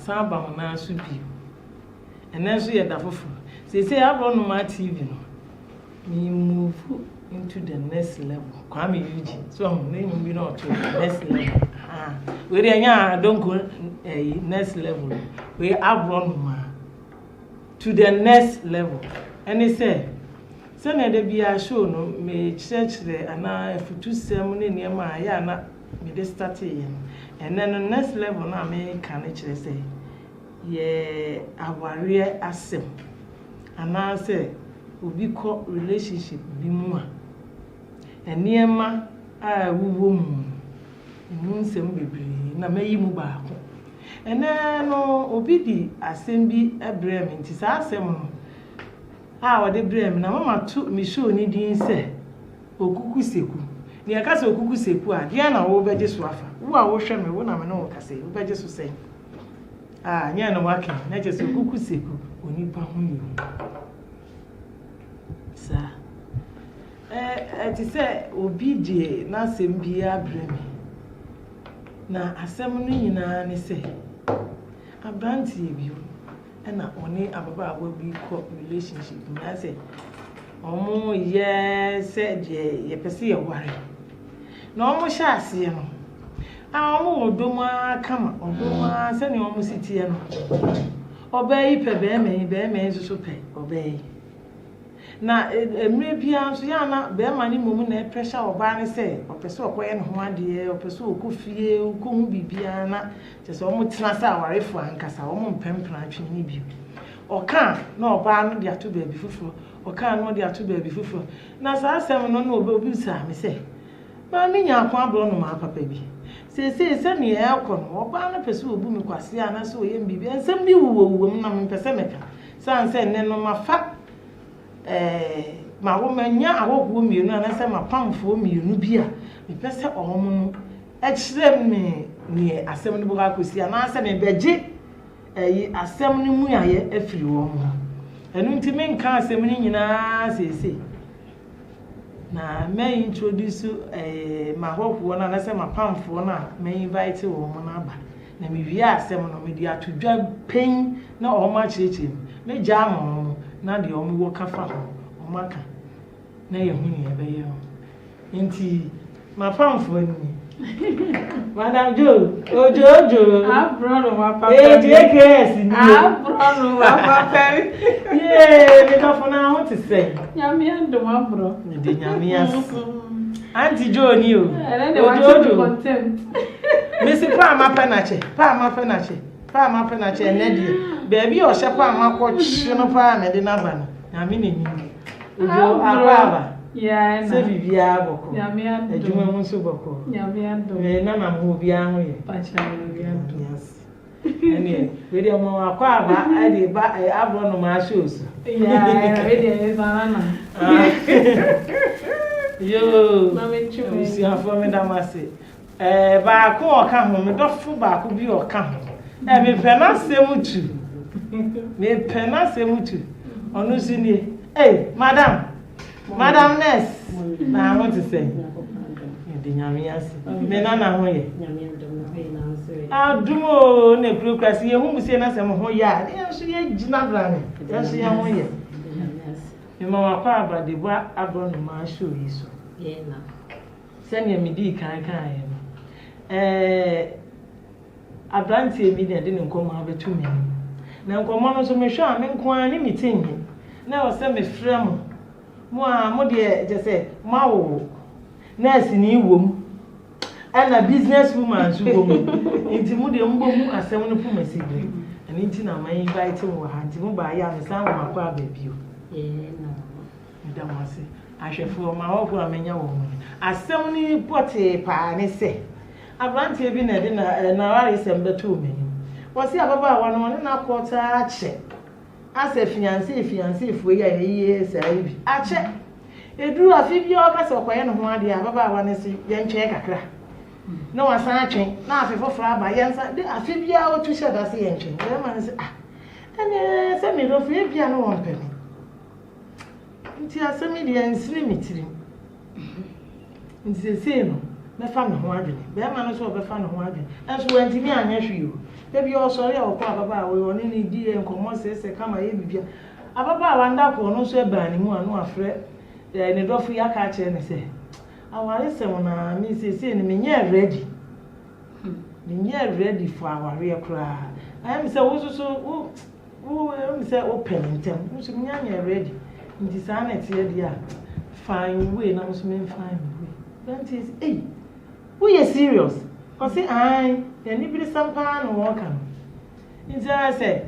Saba na so bi enen so ye da fofo say Abronomaa TV no me move into the next level kwame yuji so name bi no to next level we dey anya don go next level we Abronomaa to the next level any say na dey bia show no me church there ana futu sem ne niam ya na me dey start here and then the next level na me can actually say ye aware asem ana say obi ko relationship bi mu a eniema a wuwo mu nsem bebre na mayi mu baako ene no obi di asem bi ebrem nti sa asem no a wode brem na mama tu mi show ni din se okuku seku ni aka se okuku seku a dia na wo beje so afa wo a wo hwe me wo na me no ka se wo beje so sen nya no wake na je se okuku seku onipa ho ni sa ti se obi die na asem bi abrem na asem no nyina ne se abranti bi na oni ababa agwa bi ko relationship na se omo yes ye pese ye ware na omo sha ase no omo odoma kama odoma se ne omo sitie no obai pe be me so pe obai na emre bia nso ya na be ma ni momu na pressure oba ne se opese okoye ne ho ade opese okofie okohu bibia na se omo tena sa awarefo ankasa omo mpempra atwe ni bi oka na oba no de ato ba bi fufuro oka no de ato ba bi fufuro na sa asem no na obi sa me se ma me nya akwa Abronomaa papa bi se ne e ko no oba no pese obu me kwase ana se oye mbibi ensem bi wuwo na me pese meka san se ne no mafa ma wo manya awogo mienu anase ma pamfo mienu bia me pese omo no ekire me ni asem no buga kosi anase me beje asem no mu aye afiri wo mo enu nti me nka asem ni nyina sese na me introduce ma hopo na anase ma pamfo na me invite wo mo na aba na me wi asem no me di atodwa pen na o ma chirechi me jam na de omo wo kafa ho omaka na ye hu ni ebe ye nti ma pamfo ni Madam Jo ojojo Abronomaa papa JKS ni Abronomaa papa me ka fona ho te se nyame andom abro ni de nyame as Auntie Jo ni o ojojo content me si pa ma penache na die baby o hye pa ma ko hye no pa me de na ba no nyame ni ojo akwa yeah na se bibia boko nyame andom adwuma mu so boko nyame andom na na mo bia ho ye pacha nyame andom yes ene we de mo akwa aba ade ba Abronomaa shows yeah we de banana yo mama chume si afọ me da mase ba ko oka ho me dofo ba ko bi oka ho me pena semutu onu si ni madam nurse na I want to say de nyame ase me na ho ye nyame andom na pe na so adumo ne krokrasi ye hu musie na sem ho ya e so ye gina brane e so ye ho ye me ma wakwa abade bua Abronomaa show yi so ye na senya me di kan ye no abranti emi de nkomo abetu me na nkomo no so me hwa me nko ani meeting na o se me frɛ mo de je se mawo nurse ni wom ana business woman so wom nti mo de mbo mu asɛm no pu masigre ani nti na man invite mo ha nti mo ba ya me san wo makwa ababio na ndamase ahwefo ma wo ko amenya wo asɛm ni pote pa ne se abranti bi na de na wari sembeto meni wo se ababa wa no na kwota ache ase fiancé fo ya ye sa ibi ache eduru afi bia o ka se okoye ne ho ade a baba wa ne si ye ntwe kakra na wasan atwen na afi foforo aba ye nsa de afi bia o tu hye da se ye ntwe be ma ne se ene se mi do fi bia no won pemi nti asemi de ensiri mitiri nti se no me fa me ho adwene be ma no so be fa ne ho adwene enso wantimi anya hwe o ebi o sori o kwa baba we oni ni di enkomo se kama ye bibia ababa wa ndako no so eba ni mu anu afre ne dofu ya ka che ne se aware se na mi se ni menye ready for aware kra am se wo so wo se open ntem wo so nya ready nti sa na tie dia fine way na so me fine way that is who you serious cause say ya ni bi sampa no wo kan nti I say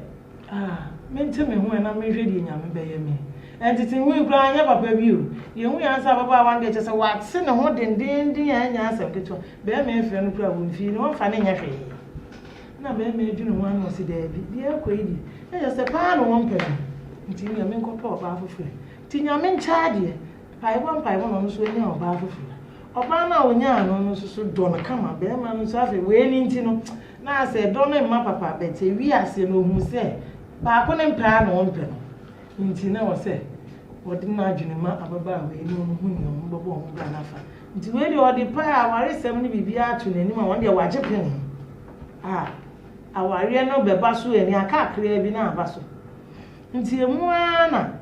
mente me ho na me hwedi nyame beye me entiti hu kura anya papa bi o ye hu ya nsa baba wan de chese wa se ne ho dendenden ya anya asem keto be me mfe no kura won fi ne won fa ne nya hwe na be me dwunu ho an si da bi bi akoidi e je se pa no won pe nti nyame nkopa oba afofure ti nyame ncha de paibo no so nya oba afofure oba na onya no so do no kama be ma no so afi we ni nti no na se do no mma papa be te wi ase no hu se ba ko ne mpa no won pe no nti na wo se wodi na adwene ma ababa we ni no hu nyom bobo ho ga nafa nti we de odi pa aware sem ni bibia atu nanim a won de waje pen aware no beba so ani aka akra bi na aba so nti emu ana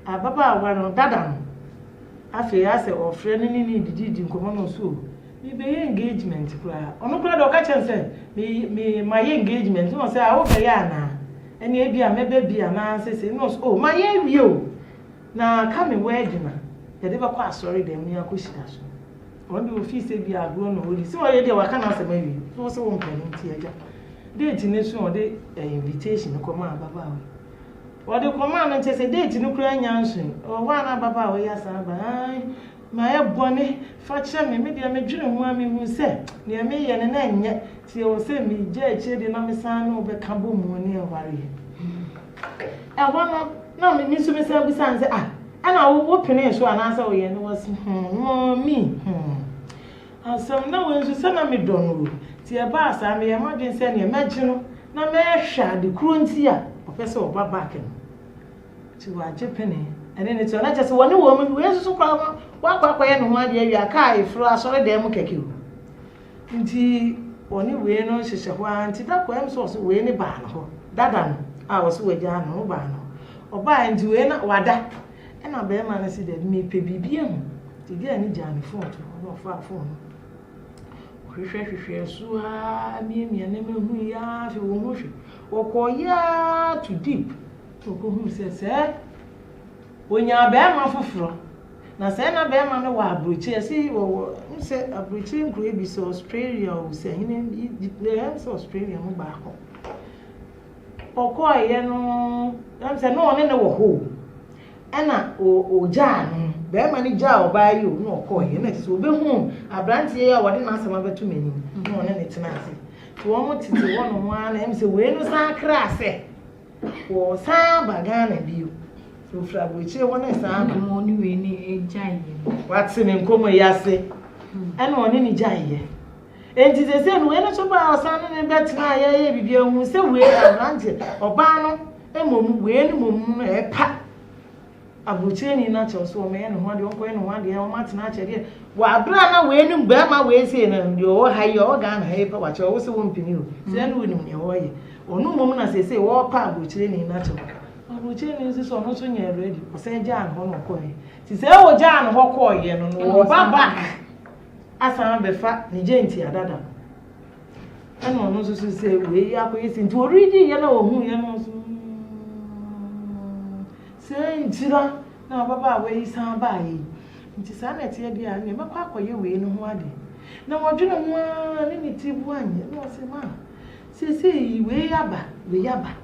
ababa aware no dada no afi ya se ofre ni didi nkomo no so mi be engagement kura ono kura do ka chense mi my engagement no say awo be ya na eni ebi a mebe bia na sese no my wi o na ka me wedding na ye de ba kwa asori dem ni akoshida so won be office bi agro no ori si wo ye de wa kana asema wi so se wo mpani nti aja date ni so o de invitation ko ma baba we o de ko ma no chese date ni kura nyansun o wa na baba we ya sa ba ma ye bone fa che me de me dwene ho ami hu se ne me ye ne na enye ti o se mi je eche de na me san no be ka bo mu ni e ware e wona na me so me sa bi san se ana wo pene so ana sa o ye no was mi asam na wo nso se na me dono ti e ba asa me ye ma den se ne magye no na me hwa de kuro nti a o pese o ba back no ti wa je pene ene ne to na chese woni wo mu we nso kwa kwa ye no ho ade awia ka ifro asore dem keke o nti oni we no hyehyɛ ho anti da kwa em so we ni ba no ho dada no a wo so we ja no ba no oba nti we na wada ena be ma na si de me pe bibia hu ti dia ni ja ni phone to no fa phone hwehwehwehwe so a mi na me hu ya fi wo hu hwe wo ko ya to deep to ko hu se onya be ma foforo na se na be ma no wa abrochi si wo se abrochi nkru ebi so Australia o se hine le so Australia mo ba ko okoye no am se no ne wo ho ana o ja no be ma ni ja o ba yi o no okoye na ti so be hu abrantie ya wode na asema betu mani no ne tena ase to wo mo titi wo no ho ana am se we no san kra ase wo san bagana biu so fra boche wona san mo ni we ni ejaye watse me nkomo yase ana woni ni jaye enti ze se no we no so ba san ne betina ye bibia hu se we abrantie oba no emom we ni mom no e pa abuche ni na cho so me no ho de onko no ho de o matena chere wa abra na we ni mba ma we se na de o ha ye o ga na he pa wa che o se wo mpini o se no ni ne ho ye onu mom na se wo pa abuche ni na cho abuche ni se so no so nya ready o se ja no no ko ye ti se wo ja no ho ko ye no no ba back asa be fa ni je nti adada ana no so se we ya ko ye se nti oridi ye na o hu ye no so se ntira na baba we san ba yi nti sa na tie dia ne makwa akoye we no ho ade na wodwene ho ne ni tibu anye no se ma se we yaba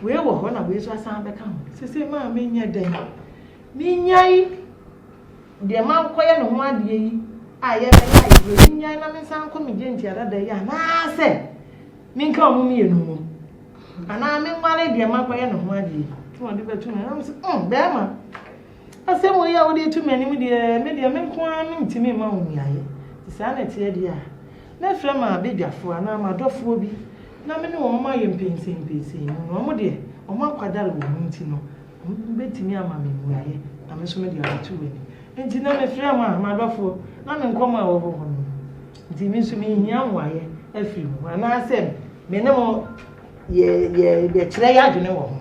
we wo ho na we so san be ka ho se ma me nya dan mi nyai de ma koye no ho ade yi aye be ya yi nyai na me san ko mi je nti ada da ya na se mi nka o mu mi enu mu ana me nwale de ma koye no ho ade yi wọ́n dé betu na am se be ma asem wo ya wo de tu mani mu de me de me ko an ntimi ma wo miaye sa na tie de a na fra ma bedwafo ana ma dofo bi na me ne wo ma ye mpensen no mo de o ma kwadare wo mu nti no betimi ama me miaye na me so me de atu wani nti na me fra ma dofo na me nkoma wo ho no nti me so me hia nwaye afiri mu ana asem me ne mo ye de kire ya adwene wo ho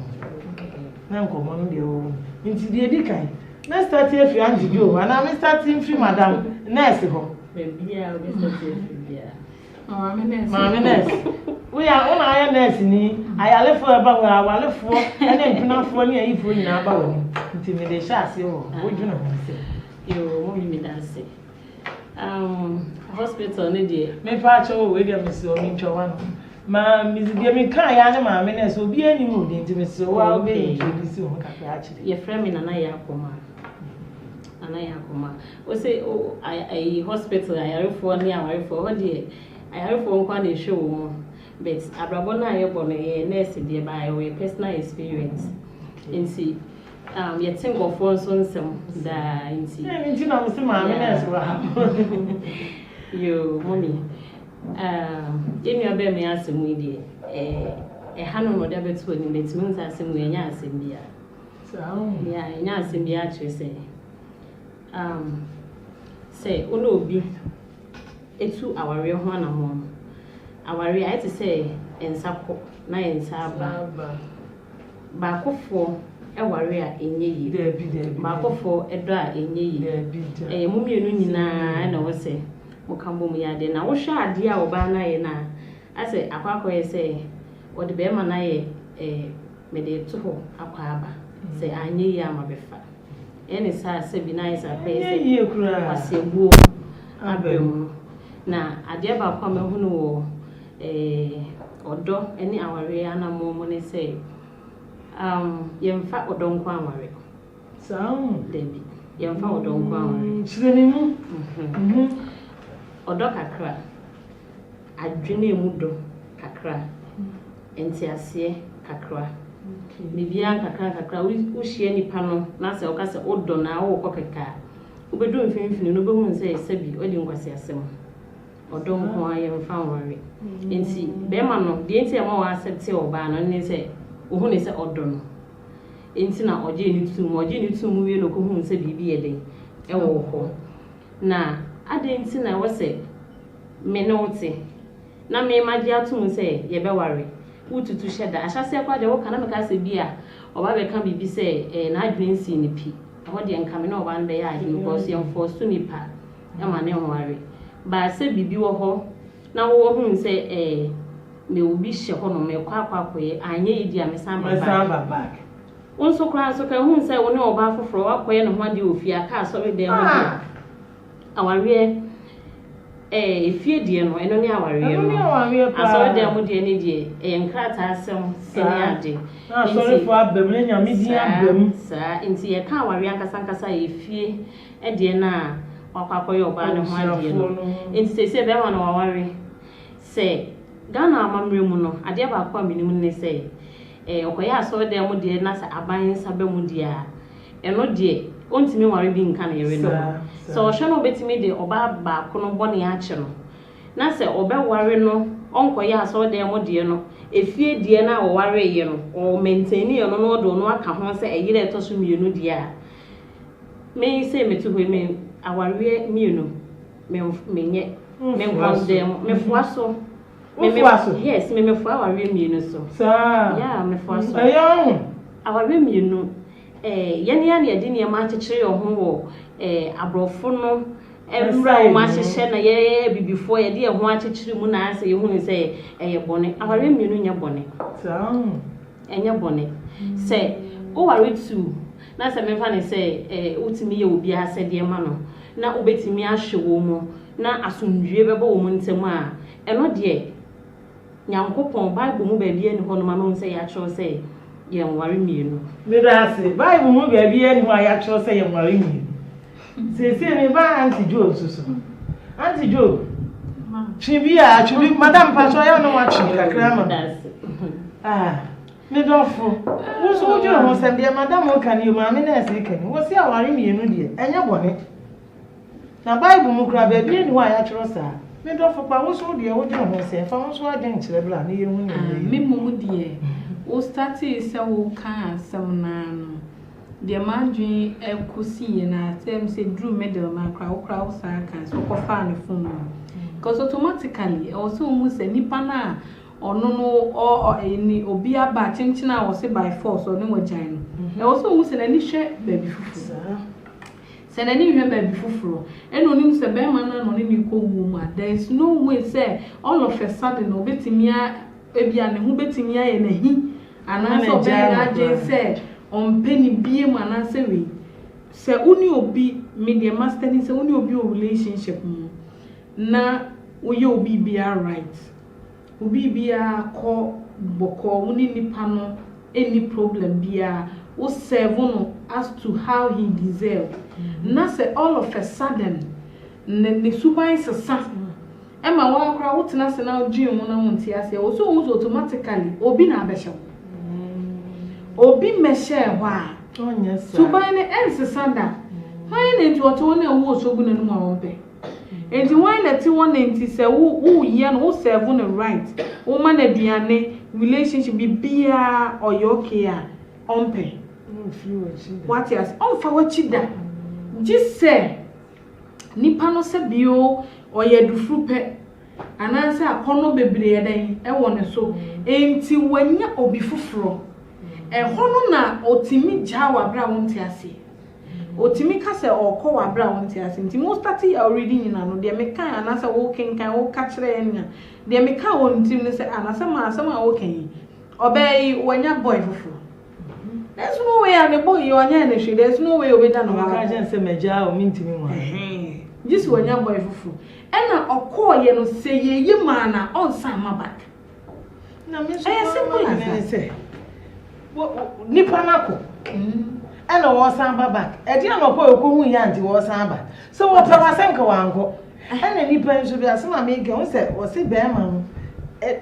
na nkomo no de wo nti de di kan na start afiri anjijo ana me starting free madam nurse ho bia o be start bia Mama nurse. We are on our nurse ni ayalefo eba wa awalefo ene mpinafo ni ayifo nyina aba woni nti me de sha ase ho wodwuna ho se yo mo mi danse hospital ne de me pa cha o we de me se o mi ntwa no ma mi de me kan ya ne ma me nurse obi ani mu de nti me se wa obi introduce ho kakra a chire ye frame me nana ya akoma o say o I hospital ayarefo ni awarefo ho de ayarefo nkwa na ehwe wo but abrabo na ayebo no ye nurse de ba your personal experience nti ye tingo for so nsem da nti na mo se ma me nurse wa yo mommy enu abe me asemu die hanu no da betu ni betimi nsa asemu enya asem bia ya enya asem bia kire say ono obi etu aware ho anamo aware I to say ensako na ensaba ba kofo eware a enye yi ba kofo edo a enye yi mu mienu nyina na wo se mo kambo mu ya de na wo hwa ade a oba na ye na ase akwakọ ye say wo de be ma na ye me de to ho akwa aba say anye yi amabefa ene sa se bi na isa pe ye kura wasebuo abem na ade ba kwa me hunu wo odo ene aware anamo mo ne say yemfa odo nkwa aware debi yemfa odo nkwa aware chireni mu odo kakra adwene mu do kakra entiase kakra bibia kakra wo hie nipa no na se o ka se odo na wo kokeka obedu mfimfini no behun se sebi odi nkwase asem odo nko ayemfa aware enti be ma no de enti e ma wa accept oba no ne se ohun ne se odo no enti na oje ni tum wie no ko hun se bibi eden e wo ho na ade enti na wo se me no wote na me maji atum se ye be ware ututu sheda ahyase kwa de wo kana me ka se bia oba be ka bibi se na adwen si ni pi ho de nka me na oba no be ya adwen because yem for Suro Nipa e ma ne ho ware ba se bibi wo ho na wo hun se me obi hye ho no me kwa ye anye idi a me samba back unso kra so ka hun se wo ne oba foforo wakoye ne ho ade ofia ka so be de ho dia aware efie die no eno ne aware no aso de mu die ne die nkrata asem sene ade na sorry for abem ne nyame di abem sa nti ye ka aware ankasa efie die na wakwakoye oba ne ho ade no nti se be ma no aware se Ghana amamre mu no ade ba kwa minimu ne se okoye aso de mu die na sa aban sabe mu die a eno die ontimi ware bi nka na yere no so o hwe no betimi de oba ba ko no bone ya che no na se obe ware no onkoye aso de mu die no efie die na o ware ye no o maintain ye no no do no aka ho se eyire to so mienu die a me se metu ho me aware mienu menye me nkondem me fuaso yes me fua aware mienu so yeah me fuaso aware mienu yene ya de ne ma akekere yo ho wo abrofo no emra o ma hyehyɛ na ye bibifo ye de ho akekere mu na ase ye hu ne se ye bone aware mienu nya bone enya bone se o ware tu na se me fa ne se utimi ye obi ase de ma no na obetimi ahwe wo mu na asomdwie bebo wo mu ntem a eno de nyankopon bible mu ba bia ni ho no ma no se ya kyew se ye nware mienu me da se bible mu ba bia ni ho ya kyew se ye nware mienu se me ba anti Job susu anti Job chibia madam paso ya no wa chi kakra ma Me dofo. Wo so dwo ho sem de madam o kan you maame na ese kan. Wo se aware mienu de. Enya bone. Na Bible mu kura ba bi ni wa ya kyerɛ saa. Me dofo pa wo so de wo dwo ho sem fa wo so agen kyerɛ bla na ye hu ni. Me mu de. O start se wo kan asem na no. De madwen ekosi na tem se drew middle man kra wo saa kan so ko fa ne phone no. Because automatically also mu se nipa na ono no or any obi aba chinchina wo se by force or ne wajan no. Also mu se na ni hwe baby fufu. Se na ni hwe baby fufu. Eno ni se be man na no ni ko mu there is no way say all of a sudden obetimi a ebia ne hu betimi a ye na hi ana so be na je say on penny bie mu ana se we se uni obi media master ni se uni obi o relationship mu na uye obi bia right obi bia ko boko uni nipa no any problem bia o serve no as to how he deserve na say all of a sudden ne suban sesa ema wa kra wo tena se na odwin mu na wonti ase o so automatically obi na abehye obi meshe hwa Onya sa. suban ne ensesa da han ne nti oto na wo osogu na num a wonpe enti why let you want enti say wo ye no wo serve no right wo man aduane relationship bia oyoke a onpe what yes on fa wachi da just say nipa no se bio oyedufru pe ananse akono bebre edan e won so enti wanya obi fufuro hono na otimi jawa bra wonti ase otimi ka se okọ wa bra wonti ase nti mo start already nyina no de me kan anasa wo kenkan wo ka kire enya de me ka wonti no se anasa ma asama wo kan obey wanya boy fufu there's no way and the boy you anya na hwe there's no way obeda no ka jen se meja o mintimi wa just wanya boy fufu ena okọ ye no se ye ma na on sama back na me so say nipa nako ena wo san ba back e dia no ko ekohu ya nti wo san ba so wo pa wasenka wanko ena nipa nso bi asema me ge wo se wo se be ma no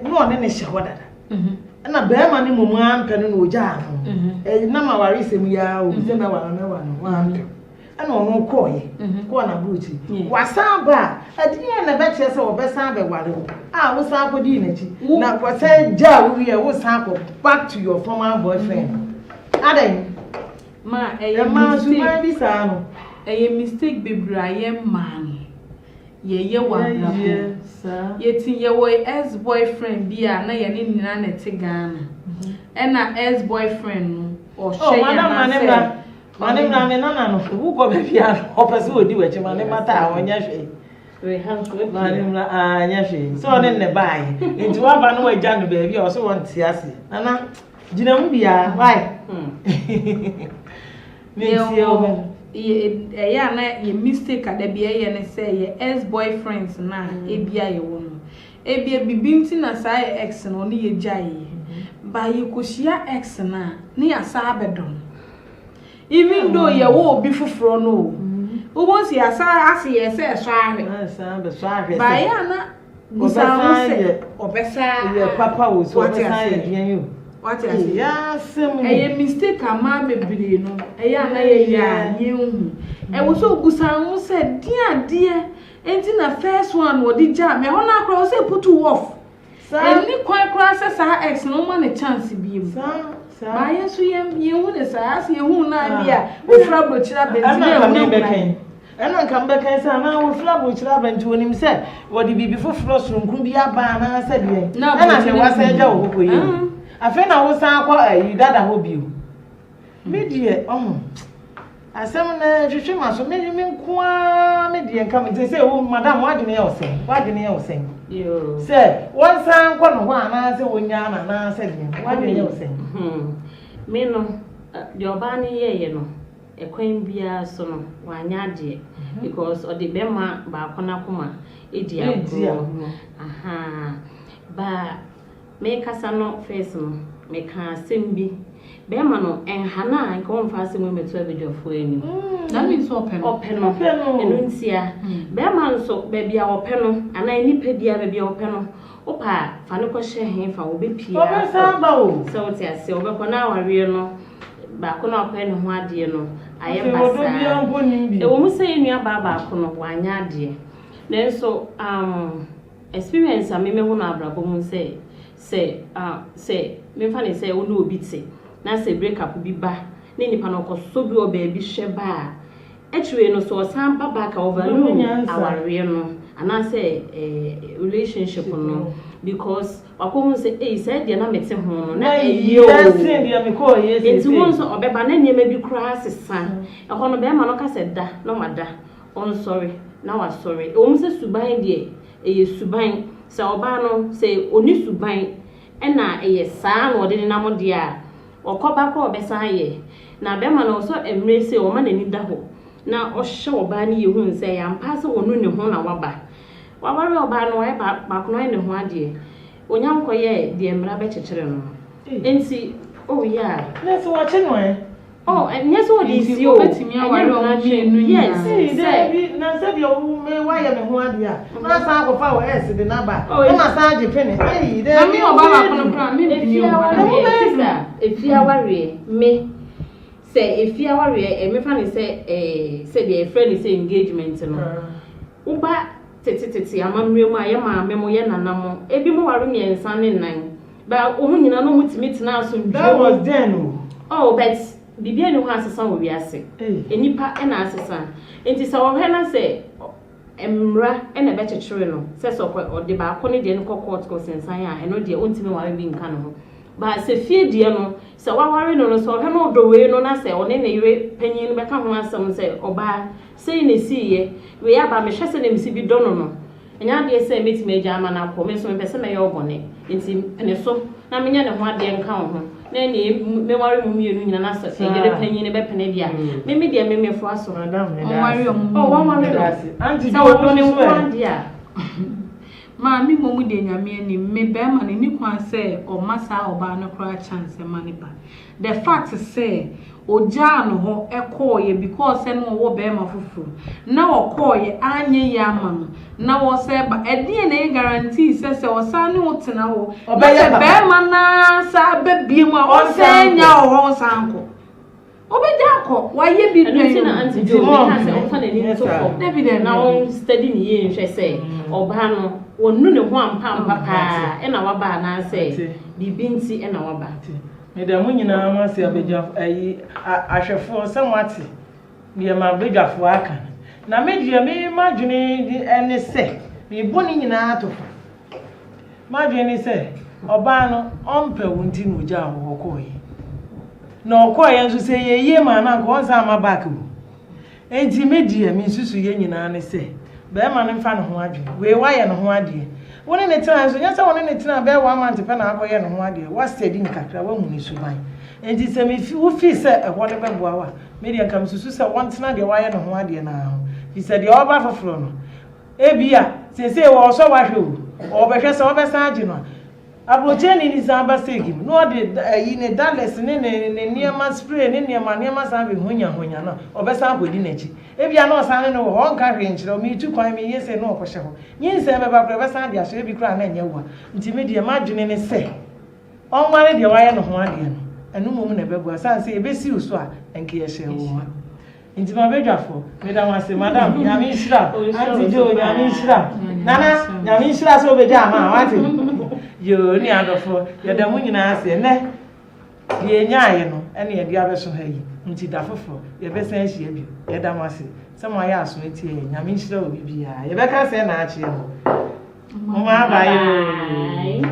no ne hye hodada ena be ma ne mumu ampe no oja no na ma ware sem ya o se be wa no wa ampe ena ono ko ye ko na buchi wasan ba adia na be kire se wo be san be ware wo san ko di na chi na ko se ja wo ye wo san ko back to your former boyfriend adan ma mistake bi sa no mistake bebraye man ye wa bra ye tin ye wo ex boyfriend bia na ye ne nina na te Ghana na ex boyfriend no o shey ya Mane me nana no wo go be bia o pese odi wachi mane mata a wonya hwe we hands with mane mra anya hwe so ne ne bai enti wa ba no waja no ba bia o so won ti ase nana gina mu bia why yeah na ye mistake ada bia ye ne say ye ex boyfriends na ebia ye wo no ebia bibinti na say ex no ne ye jai ba ye koshia ex na ne ya sa abedon even though ye wo obi fufuro no wo si asa ase ye say sware ba ya na gusa se obesa ye papa wo so obesa ye dian yo what is ya sem e mistake ama bebire no e ya na ye ya yehu e wo so gusa wo se dia enti na first one wo di ja me ho na akra wo se put off ni kwan kra se sa ex no ma ne chance bi mu ba ye so yehu ne sa as yehu na bia wo fra brochira benzine ena nkan be kan sa na wo fra brochira benti wonim se wo di bibi foforo sonkun bi aba na se de ena me wa se ja wo koyi afena wo san kwa ayi dada ho bio medie asem na hwehwe maso me nkoa medie nka me say wo madam wadene ya osen yo say won san kwa no ho ana se wonya na se de wadene ya osen me no de oba ne ye no ekwan bia so no wanya de because odi bema ba akona kuma edi agro ba me kasa no face no me ka sembi bema no enhana anka won fa asem meto abedwafo ani that means open enu ntia bema nso ba bia ope no ana nipa bia ba bia ope no opa fa ne ko hye he fa wo be pia obesa ba o so wote ase wo be ko na awarie no ba ko na ope ne ho ade no aye basa e wo mu se nua ba ko no wanya ade nenso experience a me hu na abrabo mu se me fa ne se wo no obi te na se break up bi ba ne nipa no ko so bi o ba bi hwe ba etwe no so san ba ba ka overlook awarie no ana say relationship no because wakohu say say dia na mete ho no na eyo say dia me ko yes enti won so obeba na niam bi kura sesa e ho no be ma no ka se da no mada on sorry na wa sorry o se suban die suban se oba no se oni suban e na saa na ode na mo dia okoba ko obesa ye na be ma no so emre se o ma na ni da ho na o hye oba ni ye hu se ya mpa se wonu ne ho na waba wabare oba no e ba ko no ne ho ade onyam ko ye de emra be chekere no enti oh yeah na so wache no yes what is you betimi aware o mu yes say na say de me wa ye me ho ade a na sa akofa wo de na ba na sa age pene de mi oba ba kono pra mi bi efi aware me say efi aware me fa ne say de friend say engagement no uba tete amamre mu aye ma memo ye nanamo ebi mo ware mi ensa ne nan ba o hu nyina no mutimi tena aso ndwo that was then but bibia ne ho asesa wo wiase enipa na asesa enti sa wo hwe na se emra na be chechire no se so ode ba ko ne de ne court ko sensan a eno de ontimi ware bi nka no ba se fie de no se wa ware no so hwe no do we no na se one ne yire panyin be ka ho asem se oba sei ne siye we ya ba me hwe se ne misi bi do no enya de se metime agya ama na ko me so me pese me ye obone enti pene so na menya ne ho ade nka ho na ne me ware mu mienu nyina na so egere panyin ne be pene dia me de me fo aso madam ne ware wan ware anti so do ne ho dia ma mi momu de nyame ani me be ma ne ni kwan se o masa oba no kra chance ma ne ba the fact say oja no ho ekoye because no wo be ma fufu na okoye anye ya ama no na wo se ba edie na guarantee se o sa ne wotena wo be ma na sa be bie mu a o se nya o sanko obeja ko waye bi dwen na anti jo me ka se o fa na ni so for David na on study ni ye nhwe se oba no wonu ne ho ampa pa e na waba na se bibinti e na waba me da mu nyina ma se abeja ayi ahwefo se nwate me ma abedwafo aka na me dia me madwene ene se me boni nyina atofo madwene se oba no ompe wunti no ja ho koyi na okoye nso se yeye ma na ko onsa ma back bu enti me dia me susu ye nyina ne se be ma ne mfa ne ho adwene we waye ne ho ade woni ne tena nso nyasa woni ne tena be 1 month pe na akoye ne ho ade wa steady nkakra wa mu ne suban enti se me wo fi se e ho ne be boa wa me dia kam susu se won tena de waye ne ho ade na ho fi se de oba foforo no ebia se wo so wa hwe o be hwe se obe san age no abrocheni ni samba segim no de yi ne dales ne niema spray ne niema san be honya no obesa agodi nachi ebia no san ne wo nka hwe nchiro mi tu kwan mi yese no okohye ho nyinse be ba obesa de aso ebi kra na nya wa nti me de madwene ne se onware de waye no ho ade no enu mum na be bua san se ebesi uso a enke ye hye wo ma nti ma bedwafo me da wase madam nyame nhira anti jo nyame nhira nana nyame nhira so be ja ma wate yo ni adofo ya da mu nyina ase ne ye nyaaye no ene ye dia beso ha yi nti da fofo ye be san hie bi ye da mase se mo ya aso etie nyame nhira obi bia ye be ka se na ache mo ma ba yo